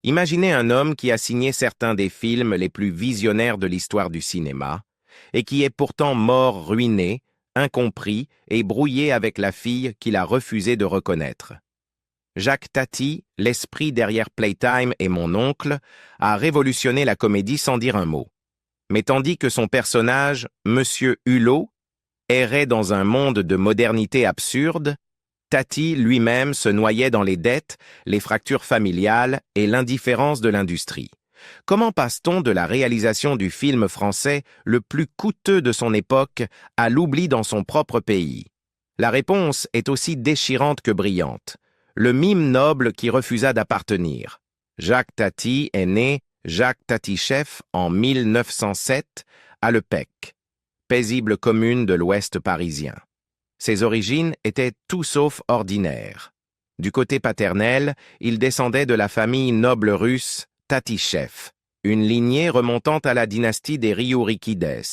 Imaginez un homme qui a signé certains des films les plus visionnaires de l'histoire du cinéma et qui est pourtant mort ruiné, incompris et brouillé avec la fille qu'il a refusé de reconnaître. Jacques Tati, l'esprit derrière Playtime et Mon oncle, a révolutionné la comédie sans dire un mot. Mais tandis que son personnage, Monsieur Hulot, errait dans un monde de modernité absurde, Tati lui-même se noyait dans les dettes, les fractures familiales et l'indifférence de l'industrie. Comment passe-t-on de la réalisation du film français le plus coûteux de son époque à l'oubli dans son propre pays? La réponse est aussi déchirante que brillante. Le mime noble qui refusa d'appartenir. Jacques Tati est né Jacques Tati-Chef en 1907 à Le Pec, paisible commune de l'ouest parisien. Ses origines étaient tout sauf ordinaires. Du côté paternel, il descendait de la famille noble russe Tati-Chef, une lignée remontant à la dynastie des Riourikides,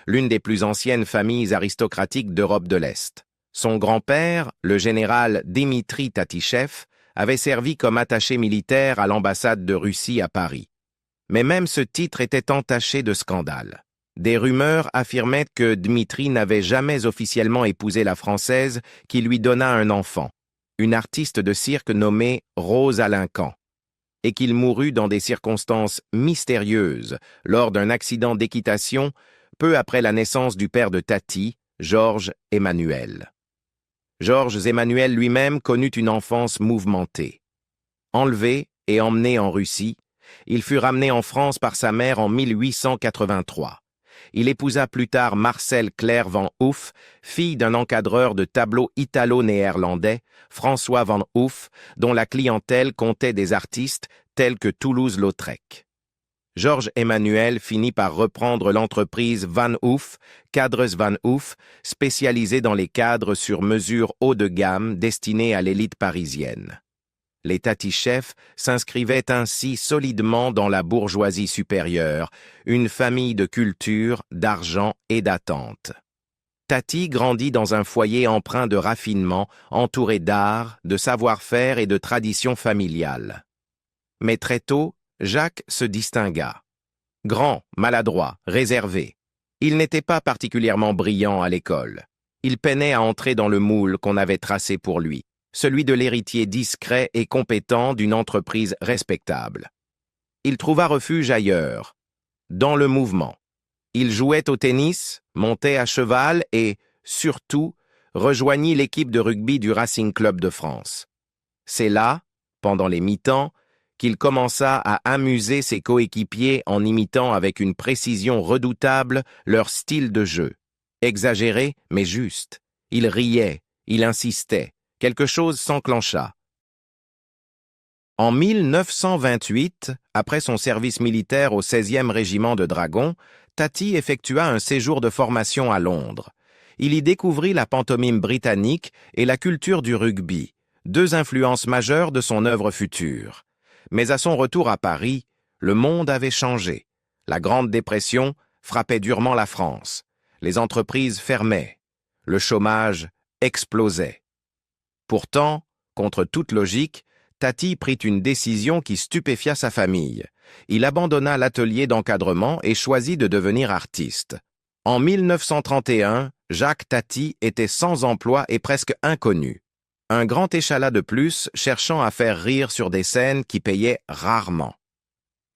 l'une des plus anciennes familles aristocratiques d'Europe de l'Est. Son grand-père, le général Dimitri Tati-Chef, avait servi comme attaché militaire à l'ambassade de Russie à Paris. Mais même ce titre était entaché de scandales. Des rumeurs affirmaient que Dmitri n'avait jamais officiellement épousé la Française qui lui donna un enfant, une artiste de cirque nommée Rose Alinquant, et qu'il mourut dans des circonstances mystérieuses lors d'un accident d'équitation peu après la naissance du père de Tati, Georges Emmanuel. Georges Emmanuel lui-même connut une enfance mouvementée. Enlevé et emmené en Russie, il fut ramené en France par sa mère en 1883. Il épousa plus tard Marcel Claire van Hoof, fille d'un encadreur de tableaux italo-néerlandais, François van Hoof, dont la clientèle comptait des artistes tels que Toulouse-Lautrec. Georges Emmanuel finit par reprendre l'entreprise Van Hoof, Cadres Van Hoof, spécialisée dans les cadres sur mesure haut de gamme destinés à l'élite parisienne. Les Tati-Chef s'inscrivaient ainsi solidement dans la bourgeoisie supérieure, une famille de culture, d'argent et d'attente. Tati grandit dans un foyer empreint de raffinement, entouré d'art, de savoir-faire et de traditions familiales. Mais très tôt, Jacques se distingua. Grand, maladroit, réservé. Il n'était pas particulièrement brillant à l'école. Il peinait à entrer dans le moule qu'on avait tracé pour lui, celui de l'héritier discret et compétent d'une entreprise respectable. Il trouva refuge ailleurs, dans le mouvement. Il jouait au tennis, montait à cheval et, surtout, rejoignit l'équipe de rugby du Racing Club de France. C'est là, pendant les mi-temps, qu'il commença à amuser ses coéquipiers en imitant avec une précision redoutable leur style de jeu. Exagéré, mais juste. Il riait, il insistait. Quelque chose s'enclencha. En 1928, après son service militaire au 16e régiment de dragons, Tati effectua un séjour de formation à Londres. Il y découvrit la pantomime britannique et la culture du rugby, deux influences majeures de son œuvre future. Mais à son retour à Paris, le monde avait changé. La Grande Dépression frappait durement la France. Les entreprises fermaient. Le chômage explosait. Pourtant, contre toute logique, Tati prit une décision qui stupéfia sa famille. Il abandonna l'atelier d'encadrement et choisit de devenir artiste. En 1931, Jacques Tati était sans emploi et presque inconnu. Un grand échalas de plus cherchant à faire rire sur des scènes qui payaient rarement.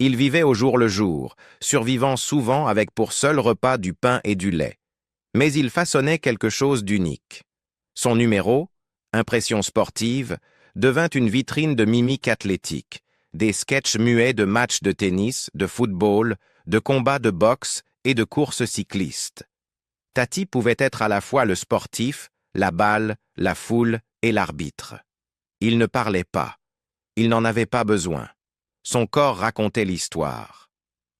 Il vivait au jour le jour, survivant souvent avec pour seul repas du pain et du lait. Mais il façonnait quelque chose d'unique. Son numéro, Impression sportive, devint une vitrine de mimiques athlétiques, des sketchs muets de matchs de tennis, de football, de combats de boxe et de courses cyclistes. Tati pouvait être à la fois le sportif, la balle, la foule et l'arbitre. Il ne parlait pas. Il n'en avait pas besoin. Son corps racontait l'histoire.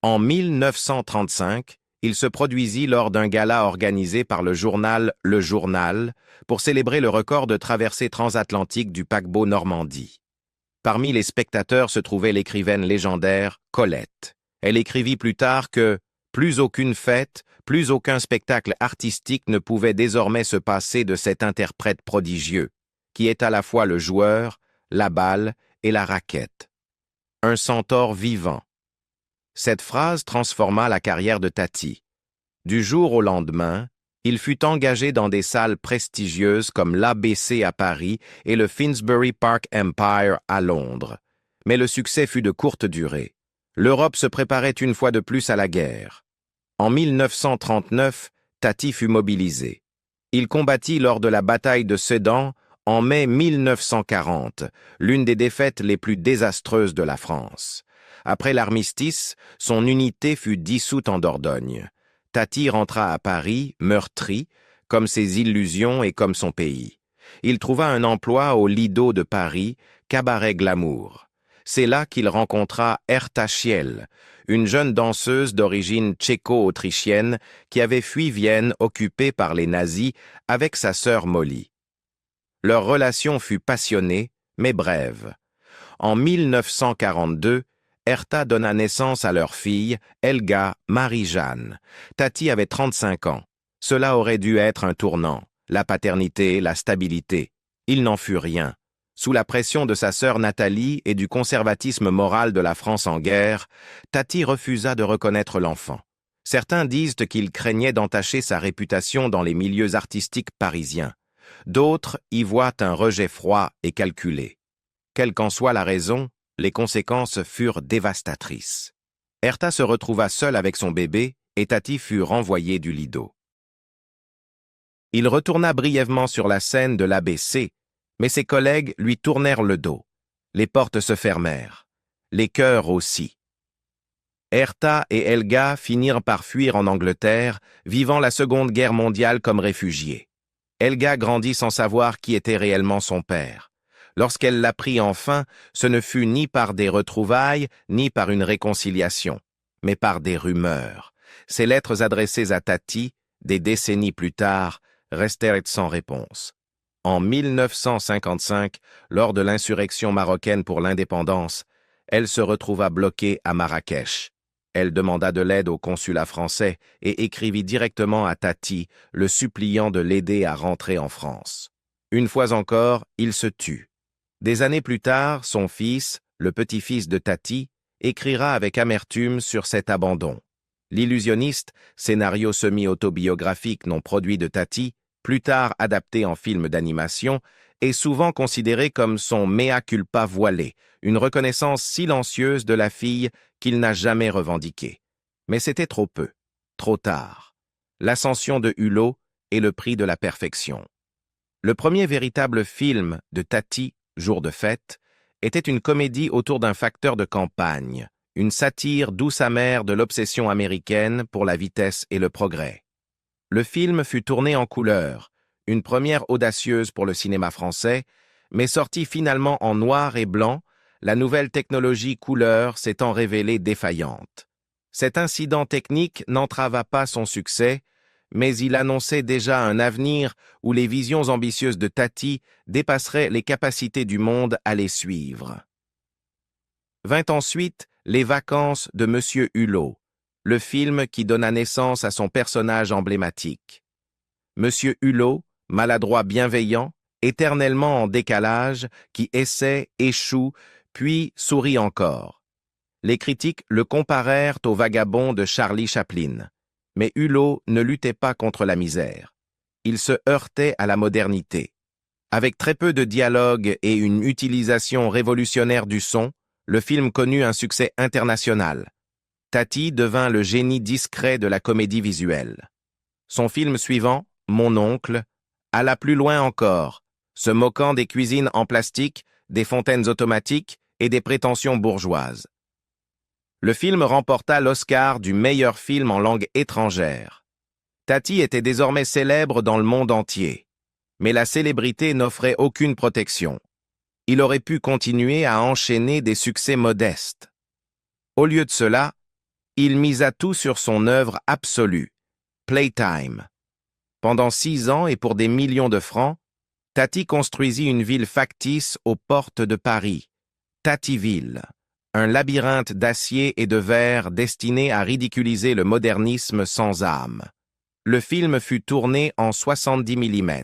En 1935, il se produisit lors d'un gala organisé par le journal Le Journal pour célébrer le record de traversée transatlantique du paquebot Normandie. Parmi les spectateurs se trouvait l'écrivaine légendaire Colette. Elle écrivit plus tard que « plus aucune fête, plus aucun spectacle artistique ne pouvait désormais se passer de cet interprète prodigieux, qui est à la fois le joueur, la balle et la raquette. » un centaure vivant. Cette phrase transforma la carrière de Tati. Du jour au lendemain, il fut engagé dans des salles prestigieuses comme l'ABC à Paris et le Finsbury Park Empire à Londres. Mais le succès fut de courte durée. L'Europe se préparait une fois de plus à la guerre. En 1939, Tati fut mobilisé. Il combattit lors de la bataille de Sedan en mai 1940, l'une des défaites les plus désastreuses de la France. Après l'armistice, son unité fut dissoute en Dordogne. Tati rentra à Paris, meurtri, comme ses illusions et comme son pays. Il trouva un emploi au Lido de Paris, cabaret glamour. C'est là qu'il rencontra Herta Schiel, une jeune danseuse d'origine tchéco-autrichienne qui avait fui Vienne occupée par les nazis avec sa sœur Molly. Leur relation fut passionnée, mais brève. En 1942, Herta donna naissance à leur fille, Helga Marie-Jeanne. Tati avait 35 ans. Cela aurait dû être un tournant. La paternité, la stabilité. Il n'en fut rien. Sous la pression de sa sœur Nathalie et du conservatisme moral de la France en guerre, Tati refusa de reconnaître l'enfant. Certains disent qu'il craignait d'entacher sa réputation dans les milieux artistiques parisiens. D'autres y voient un rejet froid et calculé. Quelle qu'en soit la raison, les conséquences furent dévastatrices. Herta se retrouva seule avec son bébé et Tati fut renvoyée du Lido. Il retourna brièvement sur la scène de l'ABC, mais ses collègues lui tournèrent le dos. Les portes se fermèrent. Les cœurs aussi. Herta et Helga finirent par fuir en Angleterre, vivant la Seconde Guerre mondiale comme réfugiés. Helga grandit sans savoir qui était réellement son père. Lorsqu'elle l'apprit enfin, ce ne fut ni par des retrouvailles, ni par une réconciliation, mais par des rumeurs. Ses lettres adressées à Tati, des décennies plus tard, restèrent sans réponse. En 1955, lors de l'insurrection marocaine pour l'indépendance, elle se retrouva bloquée à Marrakech. Elle demanda de l'aide au consulat français et écrivit directement à Tati, le suppliant de l'aider à rentrer en France. Une fois encore, il se tut. Des années plus tard, son fils, le petit-fils de Tati, écrira avec amertume sur cet abandon. L'illusionniste, scénario semi-autobiographique non produit de Tati, plus tard adapté en film d'animation, est souvent considéré comme son mea culpa voilé, une reconnaissance silencieuse de la fille qu'il n'a jamais revendiquée. Mais c'était trop peu, trop tard. L'ascension de Hulot est le prix de la perfection. Le premier véritable film de Tati, Jour de fête, était une comédie autour d'un facteur de campagne, une satire douce amère de l'obsession américaine pour la vitesse et le progrès. Le film fut tourné en couleur, une première audacieuse pour le cinéma français, mais sorti finalement en noir et blanc, la nouvelle technologie couleur s'étant révélée défaillante. Cet incident technique n'entrava pas son succès, mais il annonçait déjà un avenir où les visions ambitieuses de Tati dépasseraient les capacités du monde à les suivre. Vint ensuite Les vacances de Monsieur Hulot, le film qui donna naissance à son personnage emblématique. Monsieur Hulot, maladroit bienveillant, éternellement en décalage, qui essaie, échoue, puis sourit encore. Les critiques le comparèrent au vagabond de Charlie Chaplin. Mais Hulot ne luttait pas contre la misère. Il se heurtait à la modernité. Avec très peu de dialogue et une utilisation révolutionnaire du son, le film connut un succès international. Tati devint le génie discret de la comédie visuelle. Son film suivant, Mon oncle, alla plus loin encore, se moquant des cuisines en plastique, des fontaines automatiques et des prétentions bourgeoises. Le film remporta l'Oscar du meilleur film en langue étrangère. Tati était désormais célèbre dans le monde entier, mais la célébrité n'offrait aucune protection. Il aurait pu continuer à enchaîner des succès modestes. Au lieu de cela, il misa tout sur son œuvre absolue, Playtime. Pendant 6 ans et pour des millions de francs, Tati construisit une ville factice aux portes de Paris, Tativille. Un labyrinthe d'acier et de verre destiné à ridiculiser le modernisme sans âme. Le film fut tourné en 70 mm,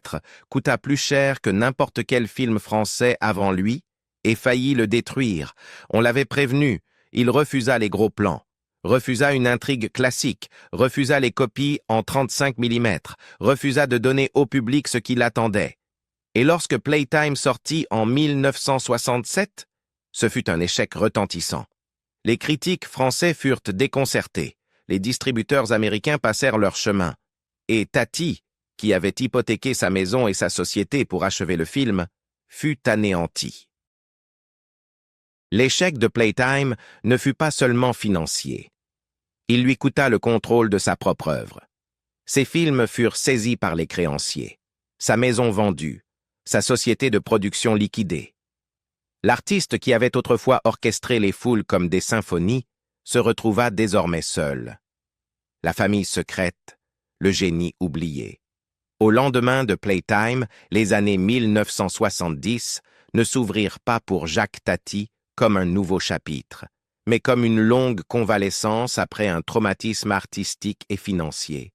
coûta plus cher que n'importe quel film français avant lui, et faillit le détruire. On l'avait prévenu, il refusa les gros plans, refusa une intrigue classique, refusa les copies en 35 mm, refusa de donner au public ce qu'il attendait. Et lorsque Playtime sortit en 1967, ce fut un échec retentissant. Les critiques français furent déconcertés, les distributeurs américains passèrent leur chemin, et Tati, qui avait hypothéqué sa maison et sa société pour achever le film, fut anéanti. L'échec de Playtime ne fut pas seulement financier. Il lui coûta le contrôle de sa propre œuvre. Ses films furent saisis par les créanciers, sa maison vendue, sa société de production liquidée. L'artiste qui avait autrefois orchestré les foules comme des symphonies se retrouva désormais seul. La famille secrète, le génie oublié. Au lendemain de Playtime, les années 1970 ne s'ouvrirent pas pour Jacques Tati comme un nouveau chapitre, mais comme une longue convalescence après un traumatisme artistique et financier.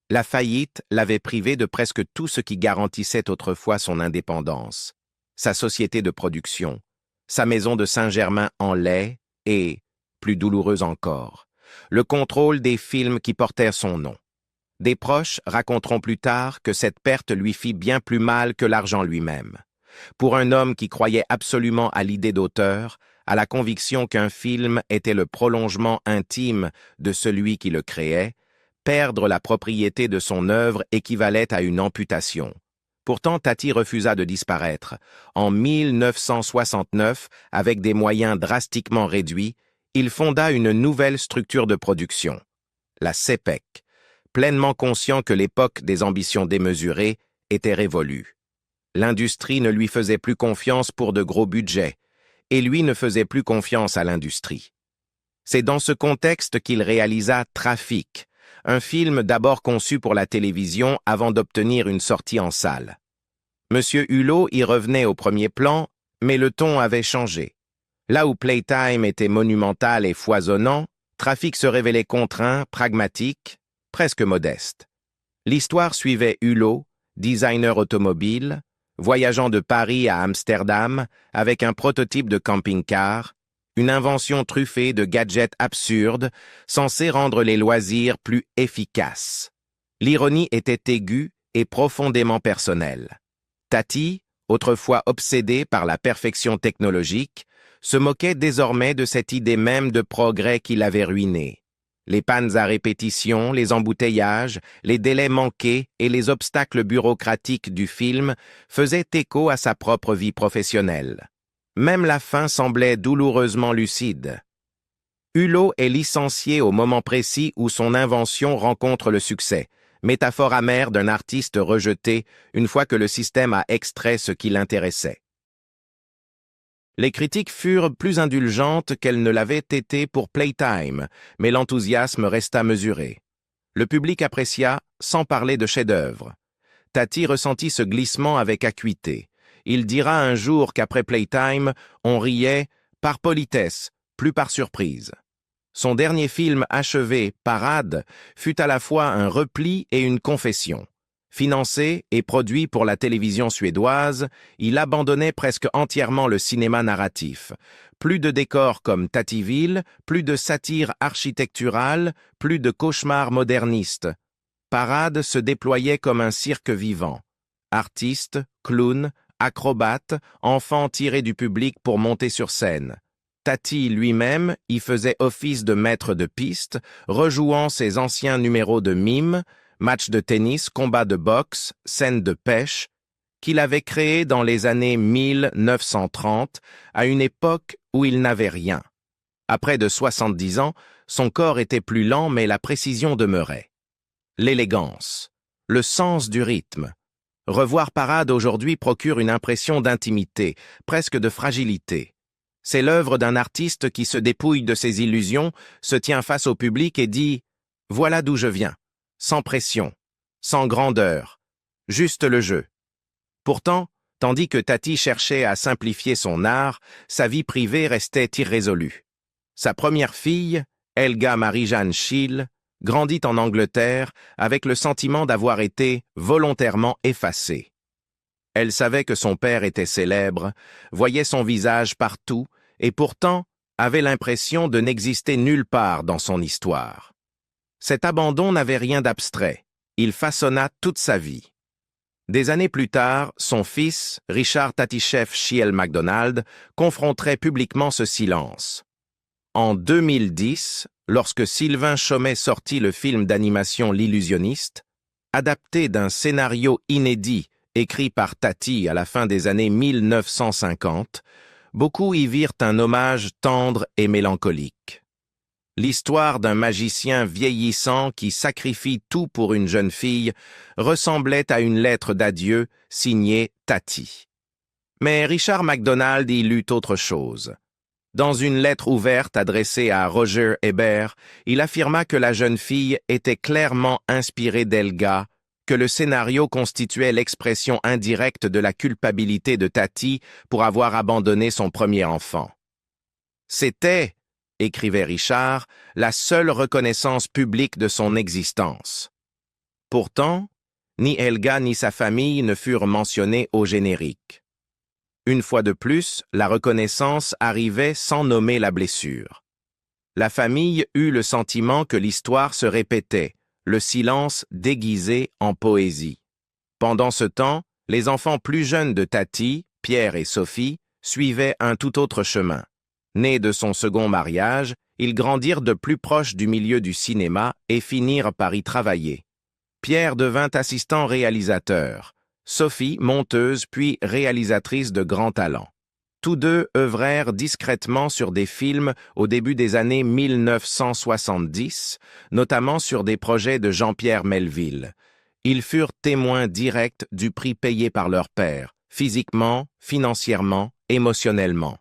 La faillite l'avait privé de presque tout ce qui garantissait autrefois son indépendance, sa société de production, sa maison de Saint-Germain-en-Laye et, plus douloureuse encore, le contrôle des films qui portèrent son nom. Des proches raconteront plus tard que cette perte lui fit bien plus mal que l'argent lui-même. Pour un homme qui croyait absolument à l'idée d'auteur, à la conviction qu'un film était le prolongement intime de celui qui le créait, perdre la propriété de son œuvre équivalait à une amputation. Pourtant, Tati refusa de disparaître. En 1969, avec des moyens drastiquement réduits, il fonda une nouvelle structure de production, la CEPEC, pleinement conscient que l'époque des ambitions démesurées était révolue. L'industrie ne lui faisait plus confiance pour de gros budgets, et lui ne faisait plus confiance à l'industrie. C'est dans ce contexte qu'il réalisa Trafic, un film d'abord conçu pour la télévision avant d'obtenir une sortie en salle. Monsieur Hulot y revenait au premier plan, mais le ton avait changé. Là où Playtime était monumental et foisonnant, Trafic se révélait contraint, pragmatique, presque modeste. L'histoire suivait Hulot, designer automobile, voyageant de Paris à Amsterdam avec un prototype de camping-car, une invention truffée de gadgets absurdes censés rendre les loisirs plus efficaces. L'ironie était aiguë et profondément personnelle. Tati, autrefois obsédé par la perfection technologique, se moquait désormais de cette idée même de progrès qui l'avait ruiné. Les pannes à répétition, les embouteillages, les délais manqués et les obstacles bureaucratiques du film faisaient écho à sa propre vie professionnelle. Même la fin semblait douloureusement lucide. Hulot est licencié au moment précis où son invention rencontre le succès, métaphore amère d'un artiste rejeté une fois que le système a extrait ce qui l'intéressait. Les critiques furent plus indulgentes qu'elles ne l'avaient été pour Playtime, mais l'enthousiasme resta mesuré. Le public apprécia, sans parler de chef-d'œuvre. Tati ressentit ce glissement avec acuité. Il dira un jour qu'après Playtime, on riait par politesse, plus par surprise. Son dernier film achevé, Parade, fut à la fois un repli et une confession. Financé et produit pour la télévision suédoise, il abandonnait presque entièrement le cinéma narratif. Plus de décors comme Tativille, plus de satire architecturale, plus de cauchemars modernistes. Parade se déployait comme un cirque vivant. Artistes, clowns, acrobates, enfants tirés du public pour monter sur scène. Tati lui-même y faisait office de maître de piste, rejouant ses anciens numéros de mime, matchs de tennis, combats de boxe, scènes de pêche, qu'il avait créés dans les années 1930, à une époque où il n'avait rien. À près de 70 ans, son corps était plus lent mais la précision demeurait. L'élégance, le sens du rythme. Revoir Parade aujourd'hui procure une impression d'intimité, presque de fragilité. C'est l'œuvre d'un artiste qui se dépouille de ses illusions, se tient face au public et dit « Voilà d'où je viens ». Sans pression, sans grandeur, juste le jeu. Pourtant, tandis que Tati cherchait à simplifier son art, sa vie privée restait irrésolue. Sa première fille, Helga Marie-Jeanne Schill, grandit en Angleterre avec le sentiment d'avoir été volontairement effacée. Elle savait que son père était célèbre, voyait son visage partout, et pourtant avait l'impression de n'exister nulle part dans son histoire. Cet abandon n'avait rien d'abstrait. Il façonna toute sa vie. Des années plus tard, son fils, Richard Tatishev Shiel MacDonald, confronterait publiquement ce silence. En 2010, lorsque Sylvain Chomet sortit le film d'animation L'Illusionniste, adapté d'un scénario inédit écrit par Tati à la fin des années 1950, beaucoup y virent un hommage tendre et mélancolique. L'histoire d'un magicien vieillissant qui sacrifie tout pour une jeune fille ressemblait à une lettre d'adieu signée Tati. Mais Richard MacDonald y lut autre chose. Dans une lettre ouverte adressée à Roger Ebert, il affirma que la jeune fille était clairement inspirée d'Elga, que le scénario constituait l'expression indirecte de la culpabilité de Tati pour avoir abandonné son premier enfant. C'était, écrivait Richard, la seule reconnaissance publique de son existence. Pourtant, ni Elga ni sa famille ne furent mentionnés au générique. Une fois de plus, la reconnaissance arrivait sans nommer la blessure. La famille eut le sentiment que l'histoire se répétait, le silence déguisé en poésie. Pendant ce temps, les enfants plus jeunes de Tati, Pierre et Sophie, suivaient un tout autre chemin. Nés de son second mariage, ils grandirent de plus proche du milieu du cinéma et finirent par y travailler. Pierre devint assistant réalisateur, Sophie monteuse puis réalisatrice de grand talent. Tous deux œuvrèrent discrètement sur des films au début des années 1970, notamment sur des projets de Jean-Pierre Melville. Ils furent témoins directs du prix payé par leur père, physiquement, financièrement, émotionnellement.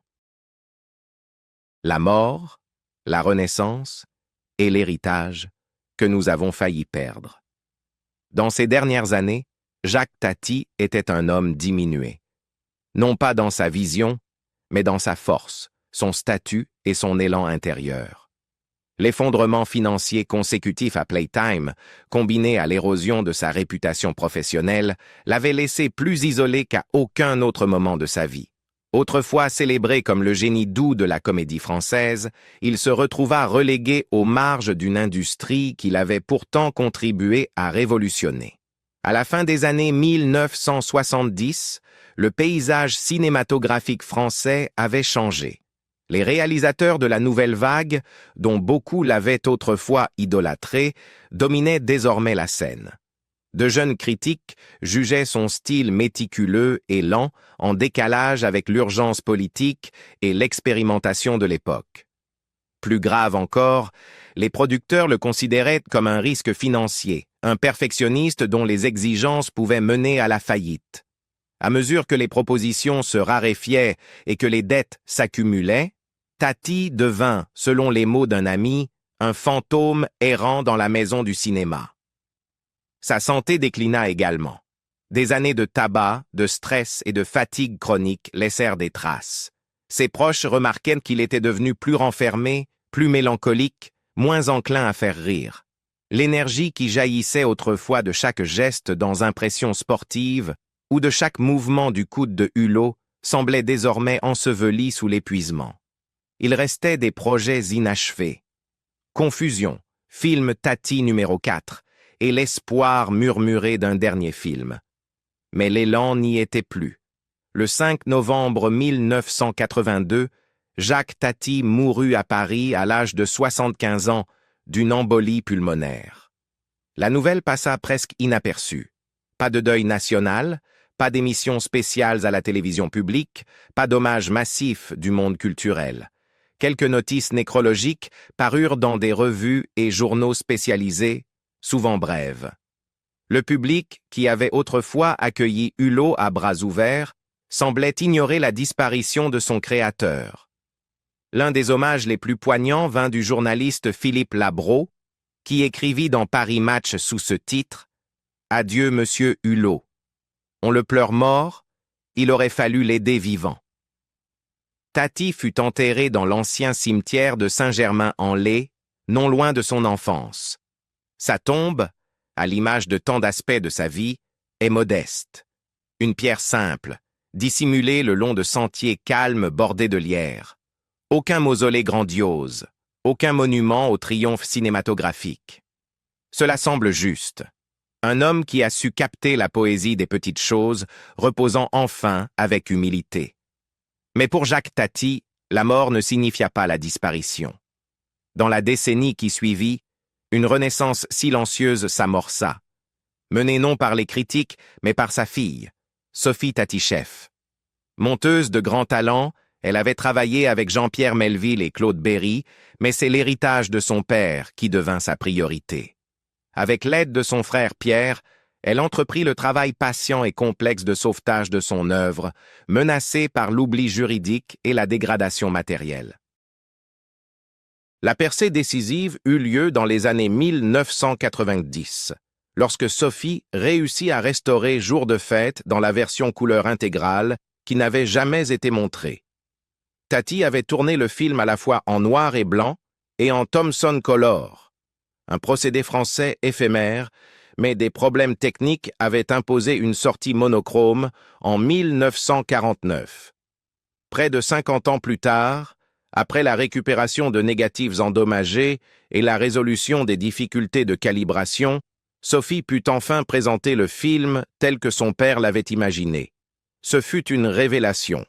La mort, la renaissance et l'héritage que nous avons failli perdre. Dans ces dernières années, Jacques Tati était un homme diminué. Non pas dans sa vision, mais dans sa force, son statut et son élan intérieur. L'effondrement financier consécutif à Playtime, combiné à l'érosion de sa réputation professionnelle, l'avait laissé plus isolé qu'à aucun autre moment de sa vie. Autrefois célébré comme le génie doux de la comédie française, il se retrouva relégué aux marges d'une industrie qu'il avait pourtant contribué à révolutionner. À la fin des années 1970, le paysage cinématographique français avait changé. Les réalisateurs de la nouvelle vague, dont beaucoup l'avaient autrefois idolâtré, dominaient désormais la scène. De jeunes critiques jugeaient son style méticuleux et lent, en décalage avec l'urgence politique et l'expérimentation de l'époque. Plus grave encore, les producteurs le considéraient comme un risque financier, un perfectionniste dont les exigences pouvaient mener à la faillite. À mesure que les propositions se raréfiaient et que les dettes s'accumulaient, Tati devint, selon les mots d'un ami, un fantôme errant dans la maison du cinéma. Sa santé déclina également. Des années de tabac, de stress et de fatigue chronique laissèrent des traces. Ses proches remarquaient qu'il était devenu plus renfermé, plus mélancolique, moins enclin à faire rire. L'énergie qui jaillissait autrefois de chaque geste dans impression sportive ou de chaque mouvement du coude de Hulot semblait désormais ensevelie sous l'épuisement. Il restait des projets inachevés. Confusion, film Tati numéro 4, et l'espoir murmuré d'un dernier film. Mais l'élan n'y était plus. Le 5 novembre 1982, Jacques Tati mourut à Paris à l'âge de 75 ans d'une embolie pulmonaire. La nouvelle passa presque inaperçue. Pas de deuil national, pas d'émissions spéciales à la télévision publique, pas d'hommage massif du monde culturel. Quelques notices nécrologiques parurent dans des revues et journaux spécialisés, souvent brèves. Le public, qui avait autrefois accueilli Hulot à bras ouverts, semblait ignorer la disparition de son créateur. L'un des hommages les plus poignants vint du journaliste Philippe Labro, qui écrivit dans Paris Match sous ce titre « Adieu, monsieur Hulot. On le pleure mort, il aurait fallu l'aider vivant. » Tati fut enterré dans l'ancien cimetière de Saint-Germain-en-Laye, non loin de son enfance. Sa tombe, à l'image de tant d'aspects de sa vie, est modeste. Une pierre simple, dissimulée le long de sentiers calmes bordés de lierre. Aucun mausolée grandiose, aucun monument au triomphe cinématographique. Cela semble juste. Un homme qui a su capter la poésie des petites choses, reposant enfin avec humilité. Mais pour Jacques Tati, la mort ne signifia pas la disparition. Dans la décennie qui suivit, une renaissance silencieuse s'amorça, menée non par les critiques, mais par sa fille, Sophie Tati-Chef. Monteuse de grand talent, elle avait travaillé avec Jean-Pierre Melville et Claude Berry, mais c'est l'héritage de son père qui devint sa priorité. Avec l'aide de son frère Pierre, elle entreprit le travail patient et complexe de sauvetage de son œuvre, menacée par l'oubli juridique et la dégradation matérielle. La percée décisive eut lieu dans les années 1990, lorsque Sophie réussit à restaurer Jour de fête dans la version couleur intégrale qui n'avait jamais été montrée. Tati avait tourné le film à la fois en noir et blanc et en Thomson Color, un procédé français éphémère, mais des problèmes techniques avaient imposé une sortie monochrome en 1949. Près de 50 ans plus tard, après la récupération de négatifs endommagés et la résolution des difficultés de calibration, Sophie put enfin présenter le film tel que son père l'avait imaginé. Ce fut une révélation.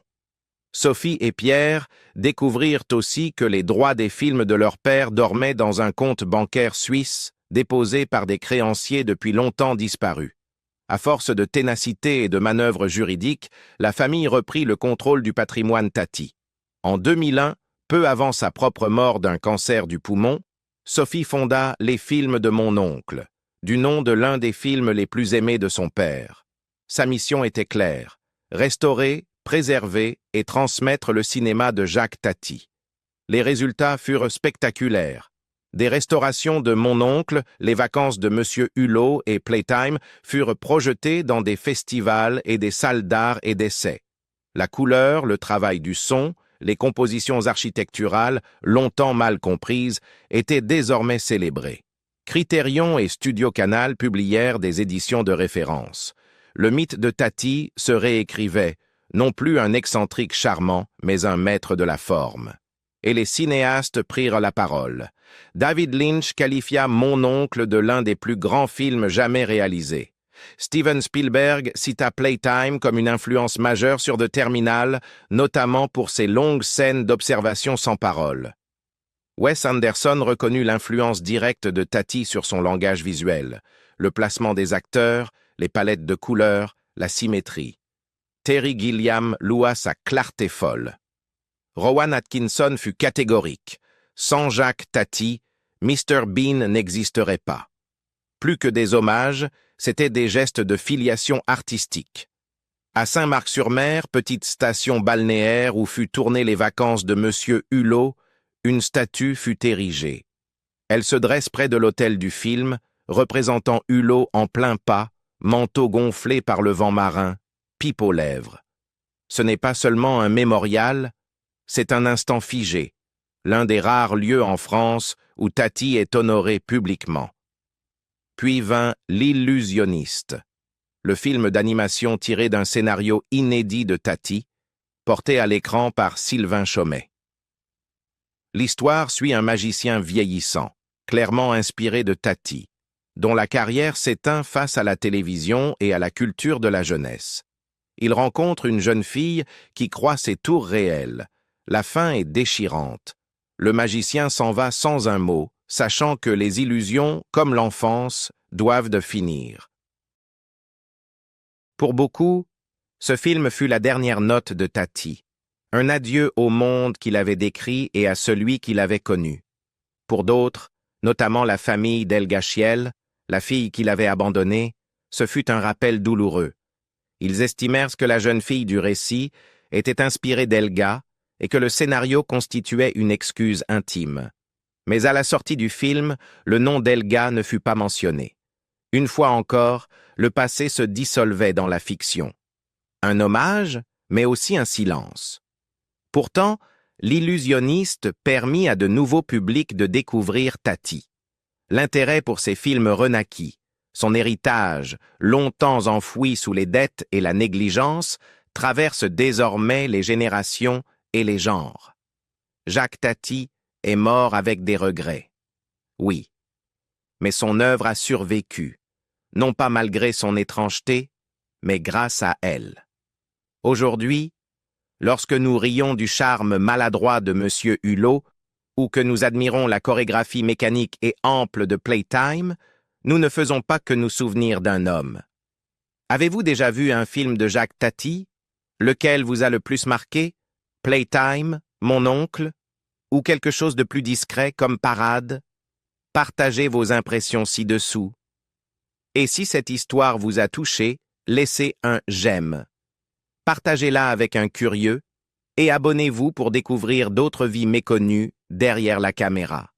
Sophie et Pierre découvrirent aussi que les droits des films de leur père dormaient dans un compte bancaire suisse déposé par des créanciers depuis longtemps disparus. À force de ténacité et de manœuvres juridiques, la famille reprit le contrôle du patrimoine Tati. En 2001, peu avant sa propre mort d'un cancer du poumon, Sophie fonda Les Films de mon oncle, du nom de l'un des films les plus aimés de son père. Sa mission était claire, restaurer, préserver et transmettre le cinéma de Jacques Tati. Les résultats furent spectaculaires. Des restaurations de Mon oncle, Les vacances de Monsieur Hulot et Playtime furent projetées dans des festivals et des salles d'art et d'essai. La couleur, le travail du son, les compositions architecturales, longtemps mal comprises, étaient désormais célébrées. Criterion et Studio Canal publièrent des éditions de référence. Le mythe de Tati se réécrivait, non plus un excentrique charmant, mais un maître de la forme. Et les cinéastes prirent la parole. David Lynch qualifia Mon oncle de l'un des plus grands films jamais réalisés. Steven Spielberg cita Playtime comme une influence majeure sur The Terminal, notamment pour ses longues scènes d'observation sans parole. Wes Anderson reconnut l'influence directe de Tati sur son langage visuel, le placement des acteurs, les palettes de couleurs, la symétrie. Terry Gilliam loua sa clarté folle. Rowan Atkinson fut catégorique. Sans Jacques Tati, Mr. Bean n'existerait pas. Plus que des hommages, c'étaient des gestes de filiation artistique. À Saint-Marc-sur-Mer, petite station balnéaire où fut tournée les vacances de Monsieur Hulot, une statue fut érigée. Elle se dresse près de l'hôtel du film, représentant Hulot en plein pas, manteau gonflé par le vent marin, pipe aux lèvres. Ce n'est pas seulement un mémorial, c'est un instant figé, l'un des rares lieux en France où Tati est honoré publiquement. Puis vint L'Illusionniste, le film d'animation tiré d'un scénario inédit de Tati, porté à l'écran par Sylvain Chomet. L'histoire suit un magicien vieillissant, clairement inspiré de Tati, dont la carrière s'éteint face à la télévision et à la culture de la jeunesse. Il rencontre une jeune fille qui croit ses tours réels. La fin est déchirante. Le magicien s'en va sans un mot, sachant que les illusions, comme l'enfance, doivent de finir. Pour beaucoup, ce film fut la dernière note de Tati, un adieu au monde qu'il avait décrit et à celui qu'il avait connu. Pour d'autres, notamment la famille d'Helga Schiele, la fille qu'il avait abandonnée, ce fut un rappel douloureux. Ils estimèrent que la jeune fille du récit était inspirée d'Helga et que le scénario constituait une excuse intime. Mais à la sortie du film, le nom d'Helga ne fut pas mentionné. Une fois encore, le passé se dissolvait dans la fiction. Un hommage, mais aussi un silence. Pourtant, L'Illusionniste permit à de nouveaux publics de découvrir Tati. L'intérêt pour ces films renaquit, Son héritage, longtemps enfoui sous les dettes et la négligence, traverse désormais les générations et les genres. Jacques Tati est mort avec des regrets. Oui, mais son œuvre a survécu, non pas malgré son étrangeté, mais grâce à elle. Aujourd'hui, lorsque nous rions du charme maladroit de M. Hulot, ou que nous admirons la chorégraphie mécanique et ample de Playtime, nous ne faisons pas que nous souvenir d'un homme. Avez-vous déjà vu un film de Jacques Tati? Lequel vous a le plus marqué? Playtime, Mon oncle? Ou quelque chose de plus discret comme Parade? Partagez vos impressions ci-dessous. Et si cette histoire vous a touché, laissez un j'aime. Partagez-la avec un curieux et abonnez-vous pour découvrir d'autres vies méconnues derrière la caméra.